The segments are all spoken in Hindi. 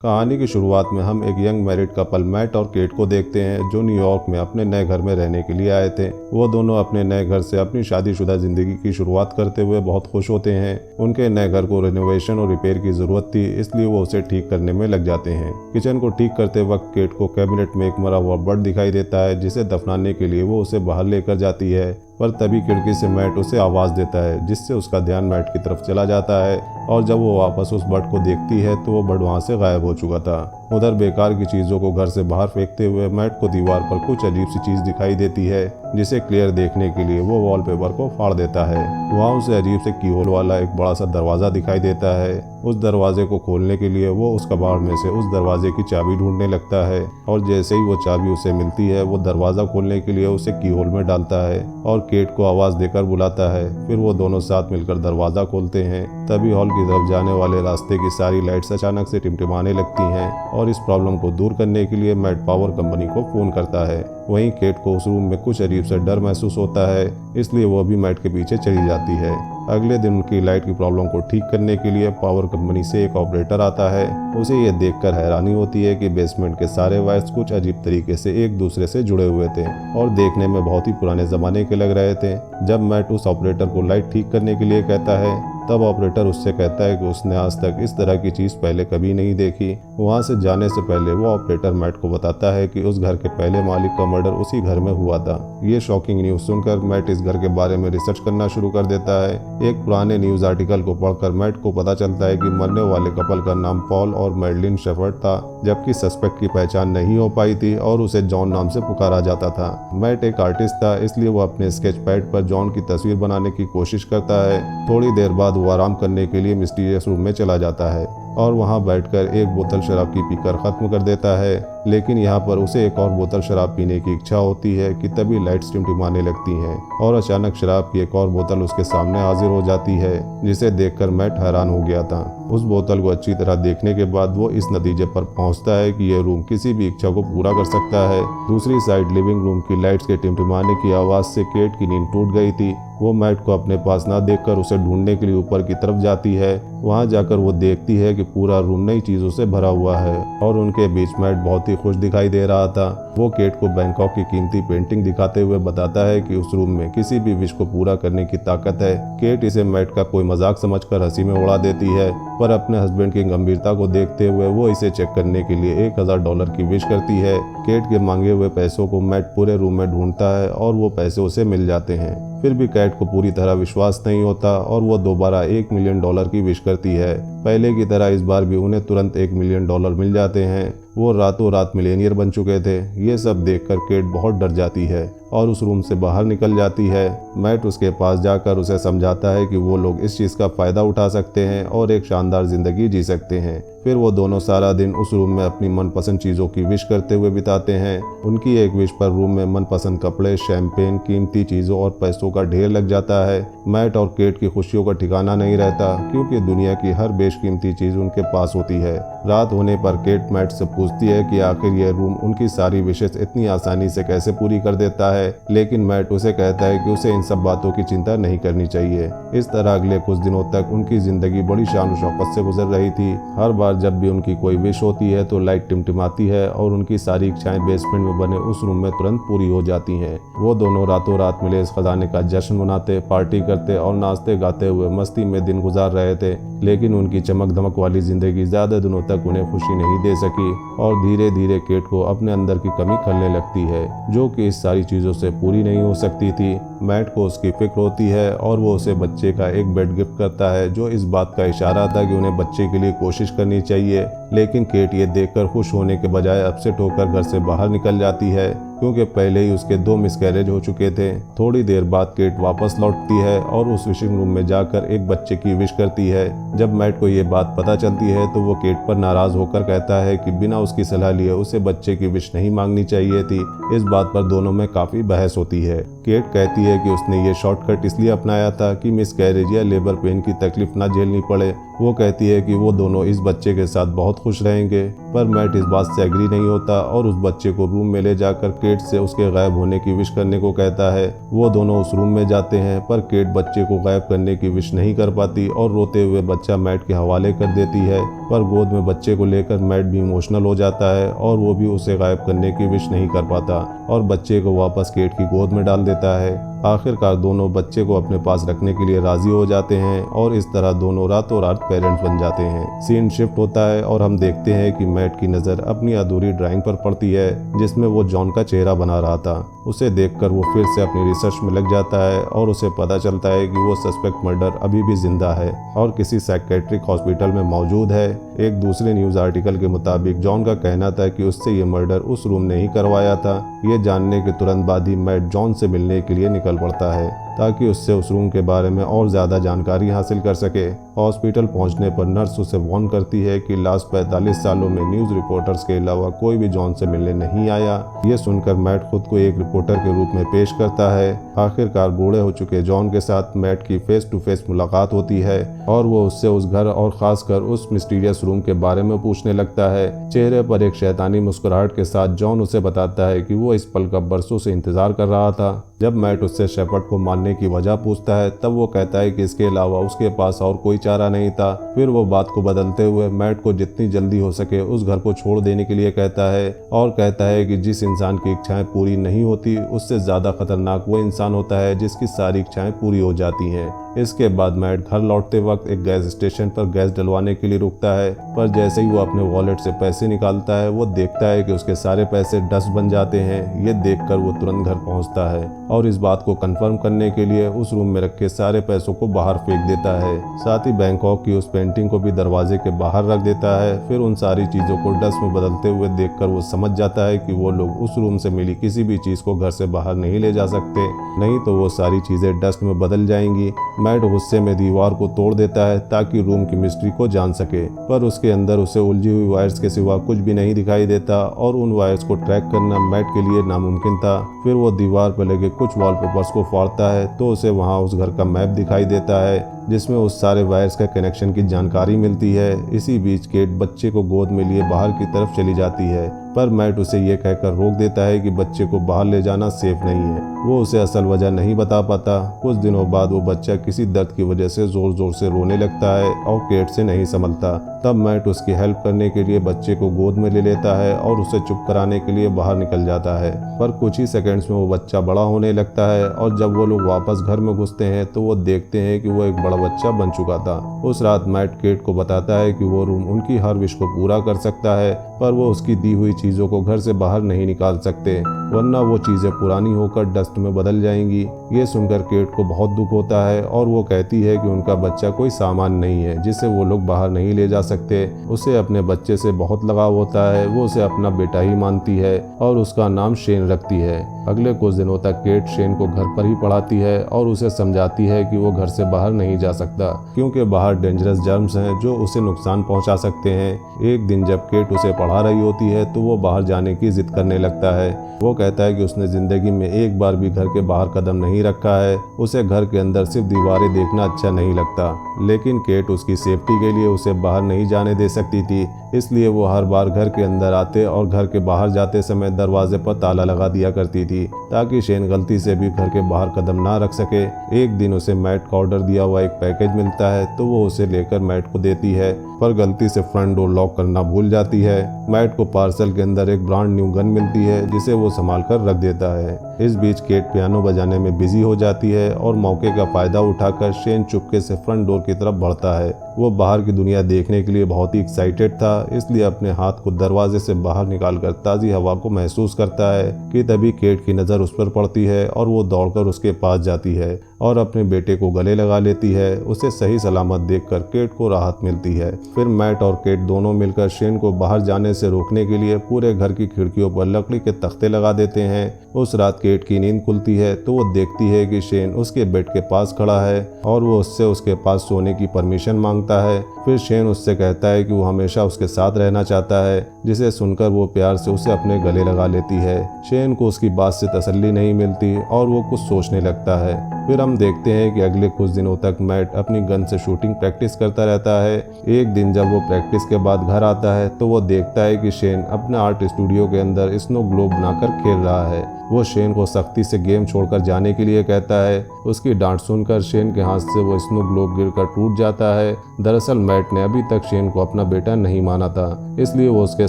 कहानी की शुरुआत में हम एक यंग मैरिड कपल मैट और केट को देखते हैं जो न्यूयॉर्क में अपने नए घर में रहने के लिए आए थे। वो दोनों अपने नए घर से अपनी शादीशुदा जिंदगी की शुरुआत करते हुए बहुत खुश होते हैं। उनके नए घर को रिनोवेशन और रिपेयर की जरूरत थी, इसलिए वो उसे ठीक करने में लग जाते हैं। किचन को ठीक करते वक्त केट को कैबिनेट में एक मरा हुआ बर्ड दिखाई देता है, जिसे दफनाने के लिए वो उसे बाहर लेकर जाती है। पर तभी खिड़की से मैट उसे आवाज़ देता है, जिससे उसका ध्यान मैट की तरफ चला जाता है और जब वो वापस उस बर्ड को देखती है तो वो बर्ड वहाँ से गायब हो चुका था। उधर बेकार की चीज़ों को घर से बाहर फेंकते हुए मैट को दीवार पर कुछ अजीब सी चीज़ दिखाई देती है, जिसे क्लियर देखने के लिए वो वॉलपेपर को फाड़ देता है। वहाँ उसे अजीब से कीहोल वाला एक बड़ा सा दरवाज़ा दिखाई देता है। उस दरवाजे को खोलने के लिए वो उस कबाड़ में से उस दरवाजे की चाबी ढूंढने लगता है और जैसे ही वो चाबी उसे मिलती है वो दरवाज़ा खोलने के लिए उसे कीहोल में डालता है और केट को आवाज़ देकर बुलाता है। फिर वो दोनों साथ मिलकर दरवाज़ा खोलते हैं। तभी हॉल की तरफ जाने वाले रास्ते की सारी लाइट्स अचानक से टिमटिमाने लगती हैं और इस प्रॉब्लम को दूर करने के लिए मैट पावर कंपनी को फ़ोन करता है। वहीं केट को उस रूम में कुछ अजीब सा डर महसूस होता है, इसलिए वो भी मैट के पीछे चली जाती है। अगले दिन उनकी लाइट की प्रॉब्लम को ठीक करने के लिए पावर कंपनी से एक ऑपरेटर आता है। उसे ये देखकर हैरानी होती है कि बेसमेंट के सारे वायर्स कुछ अजीब तरीके से एक दूसरे से जुड़े हुए थे और देखने में बहुत ही पुराने ज़माने के लग रहे थे। जब मैट उस ऑपरेटर को लाइट ठीक करने के लिए कहता है तब ऑपरेटर उससे कहता है कि उसने आज तक इस तरह की चीज़ पहले कभी नहीं देखी। वहाँ से जाने से पहले वो ऑपरेटर मैट को बताता है कि उस घर के पहले मालिक का मर्डर उसी घर में हुआ था। ये शॉकिंग न्यूज़ सुनकर मैट इस घर के बारे में रिसर्च करना शुरू कर देता है। एक पुराने न्यूज़ आर्टिकल को पढ़कर मैट को पता चलता है कि मरने वाले कपल का नाम पॉल और मैडलिन शेफर्ड था, जबकि सस्पेक्ट की पहचान नहीं हो पाई थी और उसे जॉन नाम से पुकारा जाता था। मैट एक आर्टिस्ट था, इसलिए वो अपने स्केच पैड पर जॉन की तस्वीर बनाने की कोशिश करता है। थोड़ी देर बाद वो आराम करने के लिए मिस्टीरियस रूम में चला जाता है और वहां बैठकर एक बोतल शराब की पीकर खत्म कर देता है। लेकिन यहाँ पर उसे एक और बोतल शराब पीने की इच्छा होती है कि तभी लाइट्स टिमटिमाने लगती हैं और अचानक शराब की एक और बोतल उसके सामने हाजिर हो जाती है, जिसे देखकर मैट हैरान हो गया था। उस बोतल को अच्छी तरह देखने के बाद वो इस नतीजे पर पहुंचता है कि यह रूम किसी भी इच्छा को पूरा कर सकता है। दूसरी साइड लिविंग रूम की लाइट्स के टिमटिमाने की आवाज़ से केट की नींद टूट गई थी। वो मैट को अपने पास ना देखकर उसे ढूंढने के लिए ऊपर की तरफ जाती है। वहां जाकर वो देखती है कि पूरा रूम नई चीज़ों से भरा हुआ है और उनके बीच मैट बहुत ही खुश दिखाई दे रहा था। वो केट को बैंकॉक की कीमती पेंटिंग दिखाते हुए बताता है कि उस रूम में किसी भी विश को पूरा करने की ताकत है। केट इसे मैट का कोई मजाक समझकर हंसी में उड़ा देती है, पर अपने हस्बैंड की गंभीरता को देखते हुए वो इसे चेक करने के लिए $1000 की विश करती है। केट के मांगे हुए पैसों को मैट पूरे रूम में ढूंढता है और वो पैसे उसे मिल जाते हैं। फिर भी केट को पूरी तरह विश्वास नहीं होता और वो दोबारा $1 मिलियन की विश करती है। पहले की तरह इस बार भी उन्हें तुरंत $1 मिलियन मिल जाते हैं। वो रातों रात मिलेनियर बन चुके थे। ये सब देखकर केट बहुत डर जाती है और उस रूम से बाहर निकल जाती है। मैट उसके पास जाकर उसे समझाता है कि वो लोग इस चीज़ का फ़ायदा उठा सकते हैं और एक शानदार ज़िंदगी जी सकते हैं। फिर वो दोनों सारा दिन उस रूम में अपनी मनपसंद चीज़ों की विश करते हुए बिताते हैं। उनकी एक विश पर रूम में मनपसंद कपड़े, शैम्पेन, कीमती चीज़ों और पैसों का ढेर लग जाता है। मैट और केट की खुशियों का ठिकाना नहीं रहता, क्योंकि दुनिया की हर बेशकीमती चीज़ उनके पास होती है। रात होने पर केट मैट से पूछती है कि आखिर यह रूम उनकी सारी विशेष इतनी आसानी से कैसे पूरी कर देता है, लेकिन मैट उसे कहता है कि उसे इन सब बातों की चिंता नहीं करनी चाहिए। इस तरह अगले कुछ दिनों तक उनकी जिंदगी बड़ी शान और शौकत से गुजर रही थी। हर बार जब भी उनकी कोई विश होती है तो लाइट टिमटिमाती है और उनकी सारी इच्छाएं बेसमेंट में बने उस रूम में तुरंत पूरी हो जाती हैं। वो दोनों रातों रात मिले इस खजाने का जश्न मनाते, पार्टी करते और नाचते गाते हुए मस्ती में दिन गुजार रहे थे। लेकिन उनकी चमक धमक वाली जिंदगी ज्यादा दिनों तक उन्हें खुशी नहीं दे सकी और धीरे धीरे केट को अपने अंदर की कमी खलने लगती है, जो कि इस सारी चीजों से पूरी नहीं हो सकती थी। मैट को उसकी फिक्र होती है और वो उसे बच्चे का एक बेड गिफ्ट करता है, जो इस बात का इशारा था कि उन्हें बच्चे के लिए कोशिश करनी चाहिए। लेकिन केट ये देखकर खुश होने के बजाय अपसेट होकर घर से बाहर निकल जाती है, क्योंकि पहले ही उसके 2 मिसकैरेज हो चुके थे। थोड़ी देर बाद केट वापस लौटती है और उस विशिंग रूम में जाकर एक बच्चे की विश करती है। जब मैट को ये बात पता चलती है तो वो केट पर नाराज होकर कहता है कि बिना उसकी सलाह लिए उसे बच्चे की विश नहीं मांगनी चाहिए थी। इस बात पर दोनों में काफी बहस होती है। केट कहती है कि उसने ये शॉर्टकट इसलिए अपनाया था कि मिसकैरेज या लेबर पेन की तकलीफ ना झेलनी पड़े। वो कहती है कि वो दोनों इस बच्चे के साथ बहुत खुश रहेंगे, पर मैट इस बात से एग्री नहीं होता और उस बच्चे को रूम में ले जाकर केट से उसके गायब होने की विश करने को कहता है। वो दोनों उस रूम में जाते हैं, पर केट बच्चे को गायब करने की विश नहीं कर पाती और रोते हुए बच्चा मैट के हवाले कर देती है। पर गोद में बच्चे को लेकर मैट भी इमोशनल हो जाता है और वो भी उसे गायब करने की विश नहीं कर पाता और बच्चे को वापस केट की गोद में डाल देता है। आखिरकार दोनों बच्चे को अपने पास रखने के लिए राजी हो जाते हैं और इस तरह दोनों रातों रात पेरेंट्स बन जाते हैं। सीन शिफ्ट होता है और हम देखते हैं कि मैट की नज़र अपनी अधूरी ड्राइंग पर पड़ती है जिसमें वो जॉन का चेहरा बना रहा था। उसे देखकर वो फिर से अपनी रिसर्च में लग जाता है और उसे पता चलता है कि वो सस्पेक्ट मर्डर अभी भी जिंदा है और किसी साइकेट्रिक हॉस्पिटल में मौजूद है। एक दूसरे न्यूज़ आर्टिकल के मुताबिक जॉन का कहना था कि उससे ये मर्डर उस रूम ने ही करवाया था। ये जानने के तुरंत बाद ही मैट जॉन से मिलने के लिए निकल पड़ता है ताकि उससे उस रूम के बारे में और ज़्यादा जानकारी हासिल कर सके। हॉस्पिटल पहुंचने पर नर्स उसे वार्न करती है कि लास्ट 45 सालों में न्यूज़ रिपोर्टर्स के अलावा कोई भी जॉन से मिलने नहीं आया। ये सुनकर मैट खुद को एक रिपोर्टर के रूप में पेश करता है। आखिरकार बूढ़े हो चुके जॉन के साथ मैट की फेस टू फेस मुलाकात होती है और वो उससे उस घर और ख़ासकर उस मिस्टीरियस रूम के बारे में पूछने लगता है। चेहरे पर एक शैतानी मुस्कुराहट के साथ जॉन उसे बताता है कि वो इस पल का बरसों से इंतज़ार कर रहा था। जब मैट उससे शेपर्ड को मारने की वजह पूछता है तब वो कहता है कि इसके अलावा उसके पास और कोई चारा नहीं था। फिर वो बात को बदलते हुए मैट को जितनी जल्दी हो सके उस घर को छोड़ देने के लिए कहता है और कहता है कि जिस इंसान की इच्छाएं पूरी नहीं होती उससे ज़्यादा खतरनाक वो इंसान होता है जिसकी सारी इच्छाएं पूरी हो जाती हैं। इसके बाद मैट घर लौटते वक्त एक गैस स्टेशन पर गैस डलवाने के लिए रुकता है, पर जैसे ही वो अपने वॉलेट से पैसे निकालता है वो देखता है कि उसके सारे पैसे डस्ट बन जाते हैं। ये देखकर वो तुरंत घर पहुंचता है और इस बात को कंफर्म करने के लिए उस रूम में रखे सारे पैसों को बाहर फेंक देता है। साथ ही बैंकॉक की उस पेंटिंग को भी दरवाजे के बाहर रख देता है। फिर उन सारी चीज़ों को डस्ट में बदलते हुए देखकर वो समझ जाता है कि वो लोग उस रूम से मिली किसी भी चीज़ को घर से बाहर नहीं ले जा सकते, नहीं तो वो सारी चीज़ें डस्ट में बदल जाएंगी। मैट गुस्से में दीवार को तोड़ देता है ताकि रूम की मिस्ट्री को जान सके, पर उसके अंदर उसे उलझी हुई वायर्स के सिवा कुछ भी नहीं दिखाई देता और उन वायर्स को ट्रैक करना मैट के लिए नामुमकिन था। फिर वो दीवार पर लगे कुछ वॉलपेपर्स को फाड़ता है तो उसे वहाँ उस घर का मैप दिखाई देता है जिसमें उस सारे वायर्स का कनेक्शन की जानकारी मिलती है। इसी बीच केट बच्चे को गोद में लिए बाहर की तरफ चली जाती है, पर मैट उसे ये कहकर रोक देता है कि बच्चे को बाहर ले जाना सेफ नहीं है। वो उसे असल वजह नहीं बता पाता। कुछ दिनों बाद वो बच्चा किसी दर्द की वजह से जोर जोर से रोने लगता है और केट से नहीं संभलता। तब मैट उसकी हेल्प करने के लिए बच्चे को गोद में ले लेता है और उसे चुप कराने के लिए बाहर निकल जाता है, पर कुछ ही सेकंड्स में वो बच्चा बड़ा होने लगता है और जब वो लोग वापस घर में घुसते हैं तो वो देखते हैं कि वो एक बड़ा बच्चा बन चुका था। उस रात मैट केट को बताता है कि वो रूम उनकी हर विश को पूरा कर सकता है, पर वो उसकी दी हुई चीज़ों को घर से बाहर नहीं निकाल सकते, वरना वो चीज़ें पुरानी होकर डस्ट में बदल जाएंगी। ये सुनकर केट को बहुत दुख होता है और वो कहती है कि उनका बच्चा कोई सामान नहीं है जिसे वो लोग बाहर नहीं ले जा सकते। उसे अपने बच्चे से बहुत लगाव होता है, वो उसे अपना बेटा ही मानती है और उसका नाम शेन रखती है। अगले कुछ दिनों तक केट शेन को घर पर ही पढ़ाती है और उसे समझाती है कि वो घर से बाहर नहीं जा सकता क्योंकि बाहर डेंजरस जर्म्स हैं जो उसे नुकसान पहुंचा सकते हैं। एक दिन जब केट उसे पढ़ा रही होती है तो वो बाहर जाने की जिद करने लगता है। वो कहता है कि उसने जिंदगी में एक बार भी घर के बाहर कदम नहीं रखा है, उसे घर के अंदर सिर्फ दीवारें देखना अच्छा नहीं लगता। लेकिन केट उसकी सेफ्टी के लिए उसे बाहर नहीं जाने दे सकती थी, इसलिए वो हर बार घर के अंदर आते और घर के बाहर जाते समय दरवाजे पर ताला लगा दिया करती थी ताकि शेन गलती से भी घर के बाहर कदम ना रख सके। एक दिन उसे मैट का ऑर्डर दिया हुआ एक पैकेज मिलता है तो वो उसे लेकर मैट को देती है, पर गलती से फ्रंट डोर लॉक करना भूल जाती है। मैट को पार्सल के अंदर एक ब्रांड न्यू गन मिलती है जिसे वो संभाल कर रख देता है। इस बीच केट पियानो बजाने में बिजी हो जाती है और मौके का फायदा उठाकर शेन चुपके से फ्रंट डोर की तरफ बढ़ता है। वो बाहर की दुनिया देखने के लिए बहुत ही एक्साइटेड था, इसलिए अपने हाथ को दरवाजे से बाहर निकालकर ताज़ी हवा को महसूस करता है कि तभी केट की नज़र उस पर पड़ती है और वो दौड़कर उसके पास जाती है और अपने बेटे को गले लगा लेती है। उसे सही सलामत देखकर केट को राहत मिलती है। फिर मैट और केट दोनों मिलकर शेन को बाहर जाने से रोकने के लिए पूरे घर की खिड़कियों पर लकड़ी के तख्ते लगा देते हैं। उस रात केट की नींद खुलती है तो वो देखती है कि शेन उसके बेड के पास खड़ा है और वो उससे उसके पास सोने की परमिशन मांगता मांगता है। फिर शेन उससे कहता है कि वो हमेशा उसके साथ रहना चाहता है, जिसे सुनकर वो प्यार से उसे अपने गले लगा लेती है। शेन को उसकी बात से तसल्ली नहीं मिलती और वो कुछ सोचने लगता है। फिर हम देखते हैं कि अगले कुछ दिनों तक मैट अपनी गन से शूटिंग प्रैक्टिस करता रहता है। एक दिन जब वो प्रैक्टिस के बाद घर आता है तो वो देखता है कि शेन अपने आर्ट स्टूडियो के अंदर स्नो ग्लोब बनाकर खेल रहा है। वो शेन को सख्ती से गेम छोड़कर जाने के लिए कहता है। उसकी डांट सुनकर शेन के हाथ से वो स्नो ग्लोब गिरकर टूट जाता है। दरअसल मैट ने अभी तक शेन को अपना बेटा नहीं माना था, इसलिए वो उसके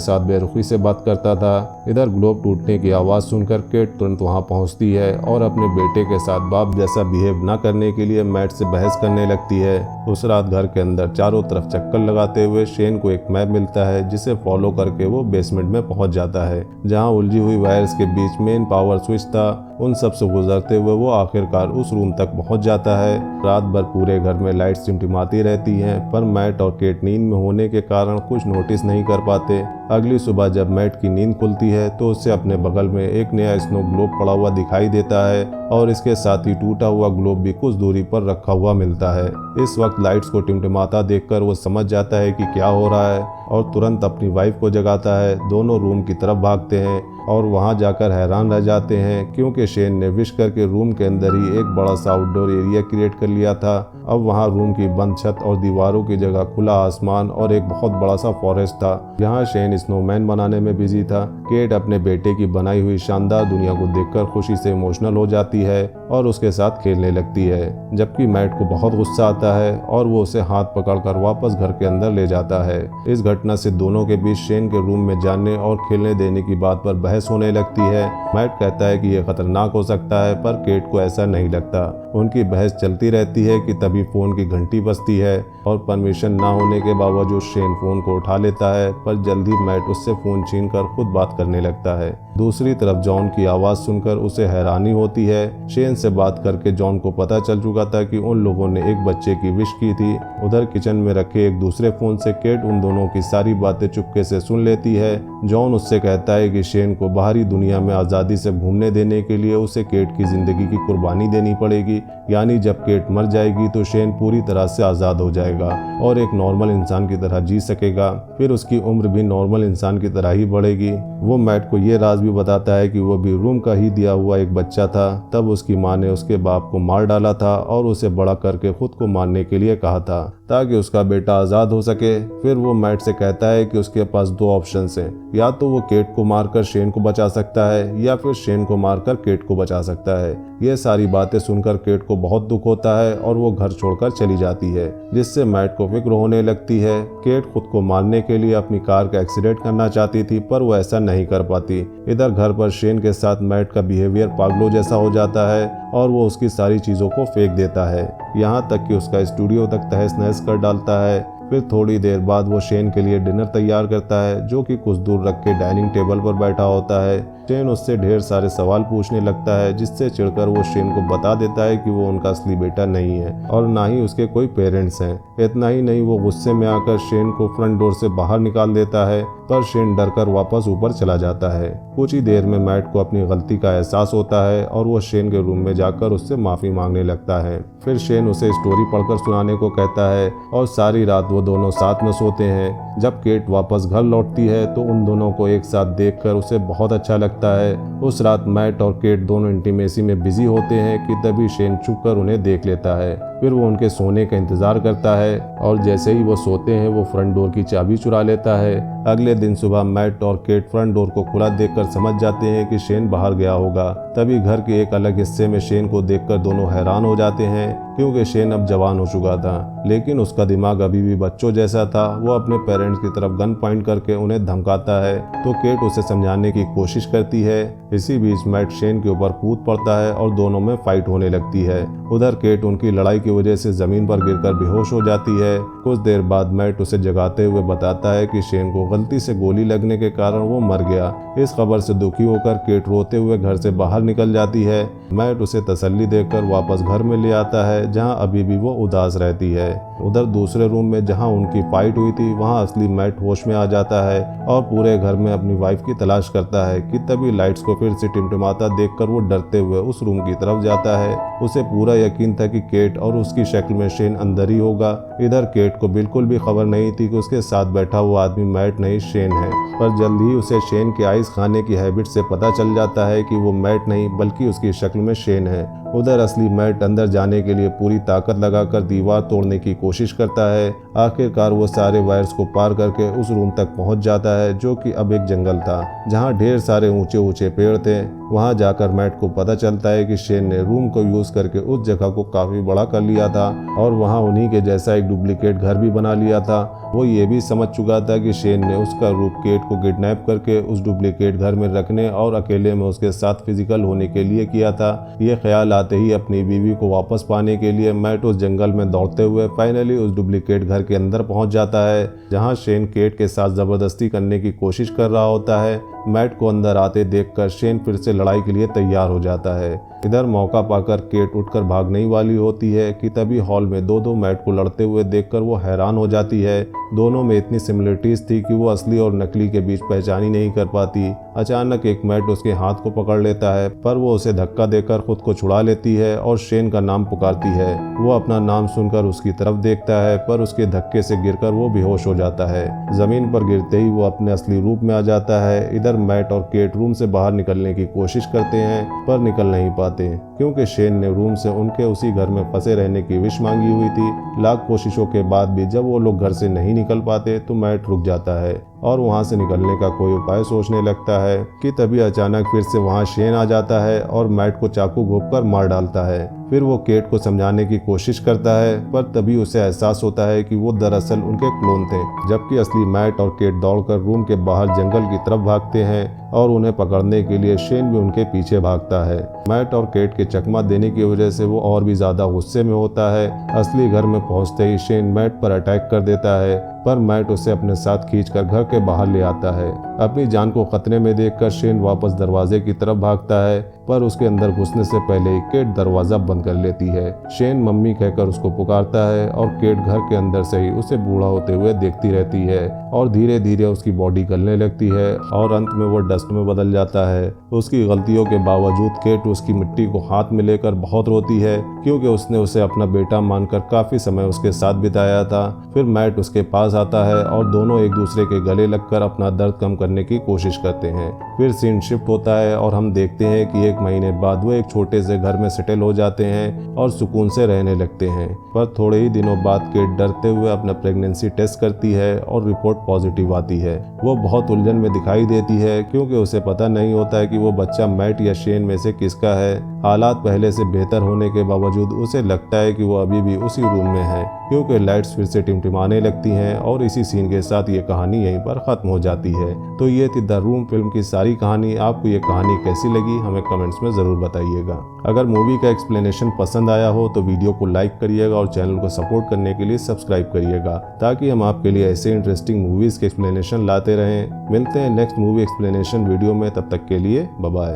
साथ बेरुखी से बात करता था। इधर ग्लोब टूटने की आवाज़ सुनकर केट तुरंत वहाँ पहुँचती है और अपने बेटे के साथ बाप जैसा बिहेव न करने के लिए मैट से बहस करने लगती है। उस रात घर के अंदर चारों तरफ चक्कर लगाते हुए शेन को एक मैप मिलता है, जिसे फॉलो करके वो बेसमेंट में पहुंच जाता है, जहां उलझी हुई वायर्स के बीच मेन पावर स्विच था। उन सब से गुजरते हुए वो आखिरकार उस रूम तक पहुंच जाता है। रात भर पूरे घर में लाइट्स टिमटिमाती रहती हैं, पर मैट और केट नींद में होने के कारण कुछ नोटिस नहीं कर पाते। अगली सुबह जब मैट की नींद खुलती है तो उसे अपने बगल में एक नया स्नो ग्लोब पड़ा हुआ दिखाई देता है और इसके साथ ही टूटा हुआ ग्लोब भी कुछ दूरी पर रखा हुआ मिलता है। इस वक्त लाइट्स को टिमटिमाता देखकर वो समझ जाता है कि क्या हो रहा है और तुरंत अपनी वाइफ को जगाता है। दोनों रूम की तरफ भागते हैं और वहां जाकर हैरान रह जाते हैं, क्योंकि शेन ने विश करके रूम के अंदर ही एक बड़ा सा आउटडोर एरिया क्रिएट कर लिया था। अब वहां रूम की बंद छत और दीवारों की जगह खुला आसमान और एक बहुत बड़ा सा फॉरेस्ट था, जहां शेन स्नोमैन बनाने में बिजी था। केट अपने बेटे की बनाई हुई शानदार दुनिया को देखकर खुशी से इमोशनल हो जाती है और उसके साथ खेलने लगती है, जबकि मैट को बहुत गुस्सा आता है और वो उसे हाथ पकड़कर वापस घर के अंदर ले जाता है। इस घटना से दोनों के बीच शेन के रूम में जाने और खेलने देने की बात पर बहस होने लगती है। मैट कहता है कि यह खतरनाक हो सकता है, पर केट को ऐसा नहीं लगता। उनकी बहस चलती रहती है कि तभी फोन की घंटी बजती है और परमिशन ना होने के बावजूद शेन फोन को उठा लेता है, पर जल्दी मैट उससे फोन छीनकर खुद बात करने लगता है। दूसरी तरफ जॉन की आवाज़ सुनकर उसे हैरानी होती है। शेन से बात करके जॉन को पता चल चुका था कि उन लोगों ने एक बच्चे की विश की थी। उधर किचन में रखे एक दूसरे फोन से केट उन दोनों की सारी बातें चुपके से सुन लेती है। जॉन उससे कहता है कि शेन को बाहरी दुनिया में आज़ादी से घूमने देने के लिए उसे केट की जिंदगी की कुर्बानी देनी पड़ेगी, यानी जब केट मर जाएगी तो शेन पूरी तरह से आज़ाद हो जाएगा और एक नॉर्मल इंसान की तरह जी सकेगा। फिर उसकी उम्र भी नॉर्मल इंसान की तरह ही बढ़ेगी। वो मैट को ये राज भी बताता है कि वो भी रूम का ही दिया हुआ एक बच्चा था। तब उसकी माँ ने उसके बाप को मार डाला था और उसे बड़ा करके खुद को मारने के लिए कहा था, ताकि उसका बेटा आज़ाद हो सके। फिर वो मैट से कहता है कि उसके पास दो ऑप्शंस हैं, या तो वो केट को मारकर शेन को बचा सकता है या फिर शेन को मारकर केट को बचा सकता है। ये सारी बातें सुनकर केट को बहुत दुख होता है और वो घर छोड़कर चली जाती है, जिससे मैट को फिक्र होने लगती है। केट खुद को मारने के लिए अपनी कार का एक्सीडेंट करना चाहती थी, पर वो ऐसा नहीं कर पाती। इधर घर पर शेन के साथ मैट का बिहेवियर पागलों जैसा हो जाता है और वो उसकी सारी चीज़ों को फेंक देता है, यहाँ तक कि उसका स्टूडियो तक तहस नहस कर डालता है। फिर थोड़ी देर बाद वो शेन के लिए डिनर तैयार करता है, जो कि कुछ दूर रख के डाइनिंग टेबल पर बैठा होता है। शेन उससे ढेर सारे सवाल पूछने लगता है, जिससे चिढ़कर वो शेन को बता देता है कि वो उनका असली बेटा नहीं है और ना ही उसके कोई पेरेंट्स हैं। इतना ही नहीं, वो गुस्से में आकर शेन को फ्रंट डोर से बाहर निकाल देता है, पर शेन डरकर वापस ऊपर चला जाता है। कुछ ही देर में मैट को अपनी गलती का एहसास होता है और वो शेन के रूम में जाकर उससे माफ़ी मांगने लगता है। फिर शेन उसे स्टोरी पढ़कर सुनाने को कहता है और सारी रात वो दोनों साथ में सोते हैं। जब केट वापस घर लौटती है तो उन दोनों को एक साथ देखकर उसे बहुत अच्छा लगता है। उस रात मैट और केट दोनों इंटीमेसी में बिजी होते हैं कि तभी शेन छुप कर उन्हें देख लेता है। फिर वो उनके सोने का इंतजार करता है और जैसे ही वो सोते हैं वो फ्रंट डोर की चाबी चुरा लेता है। अगले दिन सुबह मैट और केट फ्रंट डोर को खुला देखकर समझ जाते हैं कि शेन बाहर गया होगा। तभी घर के एक अलग हिस्से में शेन को देखकर दोनों हैरान हो जाते हैं, क्योंकि शेन अब जवान हो चुका था, लेकिन उसका दिमाग अभी भी बच्चों जैसा था। वो अपने पेरेंट्स की तरफ गन पॉइंट करके उन्हें धमकाता है, तो केट उसे समझाने की कोशिश करती है। इसी बीच मैट शेन के ऊपर कूद पड़ता है और दोनों में फाइट होने लगती है। उधर केट उनकी लड़ाई की वजह से जमीन पर गिरकर बेहोश हो जाती है। कुछ देर बाद मैट उसे जगाते हुए बताता है कि शेन को गलती से गोली लगने के कारण वो मर गया। इस खबर से दुखी होकर केट रोते हुए घर से बाहर निकल जाती है। मैट उसे तसल्ली देकर वापस घर में ले आता है, जहां अभी भी वो उदास रहती है। उधर दूसरे रूम में जहां उनकी फाइट हुई थी वहां असली मैट होश में आ जाता है और पूरे घर में अपनी वाइफ की तलाश करता है कि तभी लाइट्स को फिर से टिमटिमाता देखकर वो डरते हुए उस रूम की तरफ जाता है। उसे पूरा यकीन था कि केट और उसकी शक्ल में शेन अंदर ही होगा। इधर केट को बिल्कुल भी खबर नहीं थी कि उसके साथ बैठा हुआ आदमी मैट नहीं शेन है, पर जल्द ही उसे शेन के आइस खाने की हैबिट से पता चल जाता है कि वो मैट नहीं बल्कि उसकी शक्ल में शेन है। उधर असली मैट अंदर जाने के लिए पूरी ताकत लगाकर दीवार तोड़ने की कोशिश करता है। आखिरकार वो सारे वायर्स को पार करके उस रूम तक पहुंच जाता है जो कि अब एक जंगल था जहां ढेर सारे ऊंचे ऊंचे पेड़ थे। वहां जाकर मैट को पता चलता है कि शेन ने रूम को यूज करके उस जगह को काफी बड़ा कर लिया था और वहां उन्हीं के जैसा एक डुप्लीकेट घर भी बना लिया था। वो ये भी समझ चुका था कि शेन ने उसका रूप केट को किडनैप करके उस डुप्लीकेट घर में रखने और अकेले में उसके साथ फिजिकल होने के लिए किया था। ये ख्याल आते ही अपनी बीवी को वापस पाने के लिए मैट उस जंगल में दौड़ते हुए फाइनली उस डुप्लीकेट घर के अंदर पहुंच जाता है जहां शेन केट के साथ जबरदस्ती करने की कोशिश कर रहा होता है। मैट को अंदर आते देखकर शेन फिर से लड़ाई के लिए तैयार हो जाता है। इधर मौका पाकर केट उठकर भागने ही वाली होती है कि तभी हॉल में दो मैट को लड़ते हुए देखकर वो हैरान हो जाती है। दोनों में इतनी सिमिलरिटीज थी कि वो असली और नकली के बीच पहचान ही नहीं कर पाती। अचानक एक मैट उसके हाथ को पकड़ लेता है पर वो उसे धक्का देकर खुद को छुड़ा लेती है और शेन का नाम पुकारती है। वो अपना नाम सुनकर उसकी तरफ देखता है पर उसके धक्के से गिरकर वो बेहोश हो जाता है। जमीन पर गिरते ही वो अपने असली रूप में आ जाता है। इधर मैट और केट रूम से बाहर निकलने की कोशिश करते हैं पर निकल नहीं पाते क्योंकि शेन ने रूम से उनके उसी घर में फंसे रहने की विश मांगी हुई थी। लाख कोशिशों के बाद भी जब वो लोग घर से नहीं निकल पाते तो मैट रुक जाता है और वहां से निकलने का कोई उपाय सोचने लगता है कि तभी अचानक फिर से वहां शेन आ जाता है और मैट को चाकू घोंपकर मार डालता है। फिर वो केट को समझाने की कोशिश करता है पर तभी उसे एहसास होता है कि वो दरअसल उनके क्लोन थे, जबकि असली मैट और केट दौड़कर रूम के बाहर जंगल की तरफ भागते हैं और उन्हें पकड़ने के लिए शेन भी उनके पीछे भागता है। मैट और केट के चकमा देने की वजह से वो और भी ज्यादा गुस्से में होता है। असली घर में पहुंचते ही शेन मैट पर अटैक कर देता है पर मैट उसे अपने साथ खींचकर घर के बाहर ले आता है। अपनी जान को खतरे में देखकर शेन वापस दरवाजे की तरफ भागता है पर उसके अंदर घुसने से पहले ही केट दरवाजा बंद कर लेती है। शेन मम्मी कहकर उसको पुकारता है और केट घर के अंदर से ही उसे बूढ़ा होते हुए देखती रहती है और धीरे धीरे उसकी बॉडी गलने लगती है और अंत में वो डस्ट में बदल जाता है। उसकी गलतियों के बावजूद केट उसकी मिट्टी को हाथ में लेकर बहुत रोती है क्योंकि उसने उसे अपना बेटा मानकर काफी समय उसके साथ बिताया था। फिर मैट उसके पास आता है और दोनों एक दूसरे के गले लगकर अपना दर्द कम करने की कोशिश करते हैं। फिर सीन शिफ्ट होता है और हम देखते हैं कि 1 महीने बाद वो एक छोटे से घर में सेटल हो जाते हैं और सुकून से रहने लगते हैं। पर थोड़े ही दिनों बाद केट डरते हुए अपना प्रेगनेंसी टेस्ट करती है और रिपोर्ट पॉजिटिव आती है। वो बहुत उलझन में दिखाई देती है क्योंकि उसे पता नहीं होता है कि वो बच्चा मैट या शेन में से किसका है। हालात पहले से बेहतर होने के बावजूद उसे लगता है कि वो अभी भी उसी रूम में है क्योंकि लाइट्स फिर से टिमटिमाने लगती हैं और इसी सीन के साथ ये कहानी यहीं पर खत्म हो जाती है। तो ये थी द रूम फिल्म की सारी कहानी। आपको ये कहानी कैसी लगी हमें कमेंट्स में ज़रूर बताइएगा। अगर मूवी का एक्सप्लेनेशन पसंद आया हो तो वीडियो को लाइक करिएगा और चैनल को सपोर्ट करने के लिए सब्सक्राइब करिएगा ताकि हम आपके लिए ऐसे इंटरेस्टिंग मूवीज़ के एक्सप्लेनेशन लाते रहें। मिलते हैं नेक्स्ट मूवी एक्सप्लेनेशन वीडियो में, तब तक के लिए बाय बाय।